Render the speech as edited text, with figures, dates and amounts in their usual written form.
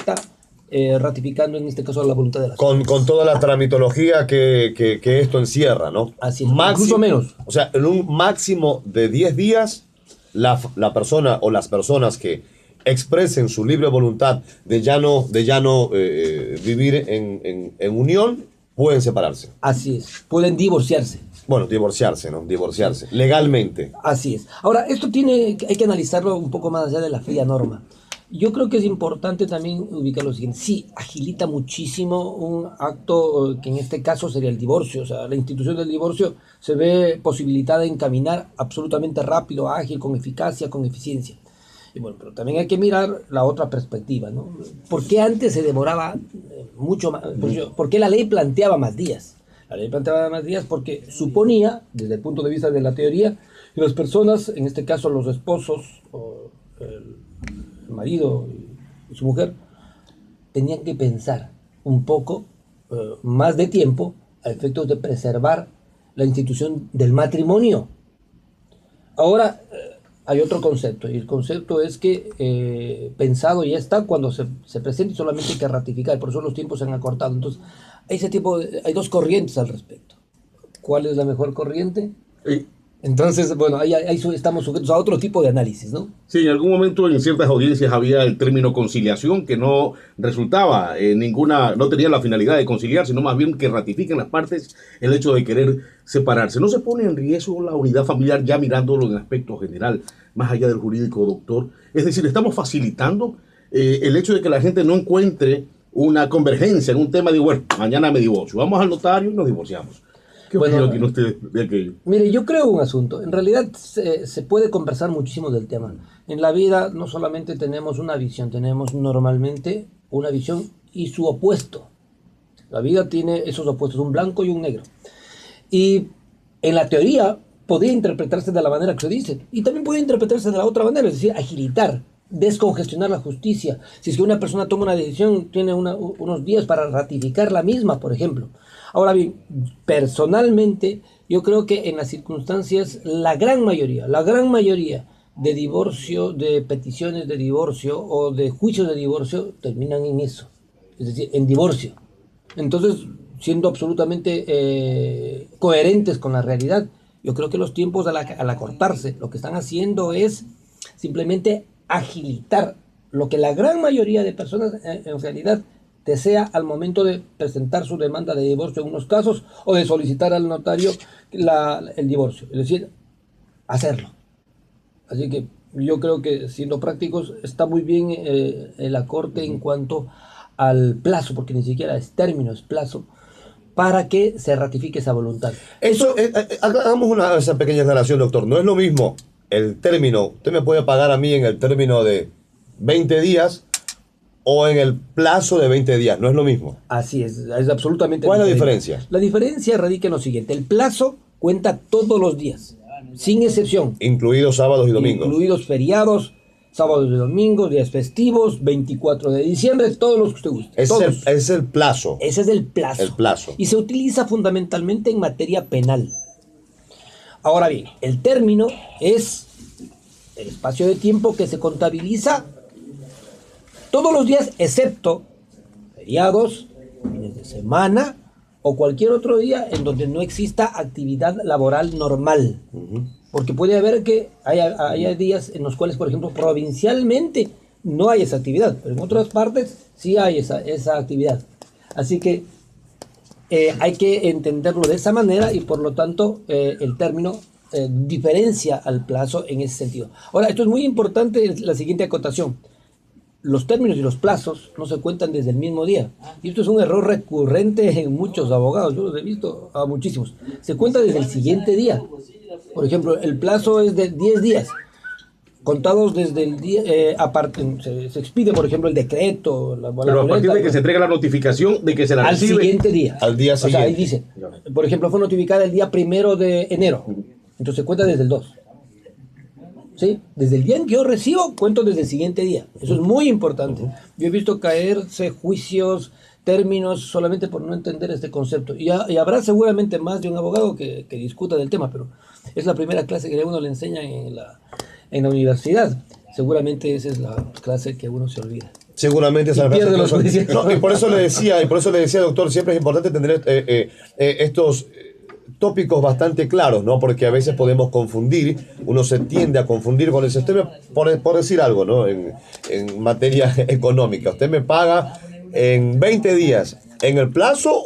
está ratificando en este caso la voluntad de la con toda la tramitología que esto encierra, ¿no? Así es, incluso menos. O sea, en un máximo de 10 días, la persona o las personas que expresen su libre voluntad de ya no vivir en unión, pueden separarse. Así es, pueden divorciarse. Bueno, divorciarse, ¿no? Divorciarse, legalmente. Así es. Ahora, hay que analizarlo un poco más allá de la fría norma. Yo creo que es importante también ubicar lo siguiente. Sí, agilita muchísimo un acto que en este caso sería el divorcio. O sea, la institución del divorcio se ve posibilitada en caminar absolutamente rápido, ágil, con eficacia, con eficiencia. Y bueno, pero también hay que mirar la otra perspectiva, ¿no? ¿Por qué antes se demoraba mucho más? ¿Por qué la ley planteaba más días? La ley planteaba más días porque suponía, desde el punto de vista de la teoría, que las personas, en este caso los esposos, o el marido y su mujer, tenían que pensar un poco más de tiempo a efectos de preservar la institución del matrimonio. Ahora hay otro concepto, y el concepto es que pensado ya está cuando se presenta y solamente hay que ratificar, por eso los tiempos se han acortado. Entonces, hay dos corrientes al respecto. ¿Cuál es la mejor corriente? Sí. Entonces, bueno, ahí estamos sujetos a otro tipo de análisis, ¿no? Sí, en algún momento en ciertas audiencias había el término conciliación que no resultaba no tenía la finalidad de conciliar, sino más bien que ratifiquen las partes el hecho de querer separarse. ¿No se pone en riesgo la unidad familiar ya mirándolo en aspecto general, más allá del jurídico, doctor? Es decir, estamos facilitando el hecho de que la gente no encuentre una convergencia en un tema de, bueno, mañana me divorcio, vamos al notario y nos divorciamos. ¿Qué opinión tiene usted de aquello? Mire, yo creo un asunto. En realidad se puede conversar muchísimo del tema. En la vida no solamente tenemos una visión, tenemos normalmente una visión y su opuesto. La vida tiene esos opuestos, un blanco y un negro. Y en la teoría podría interpretarse de la manera que se dice. Y también puede interpretarse de la otra manera, es decir, agilitar, descongestionar la justicia. Si es que una persona toma una decisión, tiene unos días para ratificar la misma, por ejemplo. Ahora bien, personalmente, yo creo que en las circunstancias, la gran mayoría de divorcio, de peticiones de divorcio o de juicios de divorcio terminan en eso, es decir, en divorcio. Entonces, siendo absolutamente coherentes con la realidad, yo creo que los tiempos al acortarse, lo que están haciendo es simplemente agilitar lo que la gran mayoría de personas en realidad desea al momento de presentar su demanda de divorcio en unos casos o de solicitar al notario el divorcio, es decir, hacerlo. Así que yo creo que, siendo prácticos, está muy bien el acorte en cuanto al plazo, porque ni siquiera es término, es plazo, para que se ratifique esa voluntad. Hagamos esa pequeña aclaración, doctor. No es lo mismo el término, usted me puede pagar a mí en el término de 20 días o en el plazo de 20 días, no es lo mismo. Así es absolutamente ¿Cuál es la diferente. diferencia? La diferencia radica en lo siguiente: el plazo cuenta todos los días, sin excepción. Incluidos sábados y domingos. Incluidos feriados, sábados y domingos, días festivos, 24 de diciembre, todos los que usted guste. Es el plazo. Ese es el plazo. El plazo. Y se utiliza fundamentalmente en materia penal. Ahora bien, el término es el espacio de tiempo que se contabiliza todos los días, excepto feriados, fines de semana o cualquier otro día en donde no exista actividad laboral normal. Porque puede haber que haya días en los cuales, por ejemplo, provincialmente no hay esa actividad, pero en otras partes sí hay esa actividad. Así que hay que entenderlo de esa manera y por lo tanto el término diferencia al plazo en ese sentido. Ahora, esto es muy importante, la siguiente acotación. Los términos y los plazos no se cuentan desde el mismo día. Y esto es un error recurrente en muchos abogados. Yo los he visto a muchísimos. Se cuenta desde el siguiente día. Por ejemplo, el plazo es de 10 días. Contados desde el día, se expide, por ejemplo, el decreto. Pero a partir de que se entrega la notificación de que se la recibe. Al siguiente día. Al día siguiente. O sea, ahí dice, por ejemplo, fue notificada el día 1 de enero. Entonces se cuenta desde el 2. ¿Sí? Desde el día en que yo recibo, cuento desde el siguiente día. Eso es muy importante. Yo he visto caerse juicios, términos, solamente por no entender este concepto. Y habrá seguramente más de un abogado que discuta del tema, pero es la primera clase que a uno le enseña en la universidad. Seguramente esa es la clase que uno se olvida. seguramente esa pierde los juicios. No, y por eso le decía, doctor, siempre es importante tener estos tópicos bastante claros, ¿no? Porque a veces podemos confundir, uno se tiende a confundir con el sistema, por decir algo, ¿no? En materia económica. Usted me paga en 20 días, en el plazo.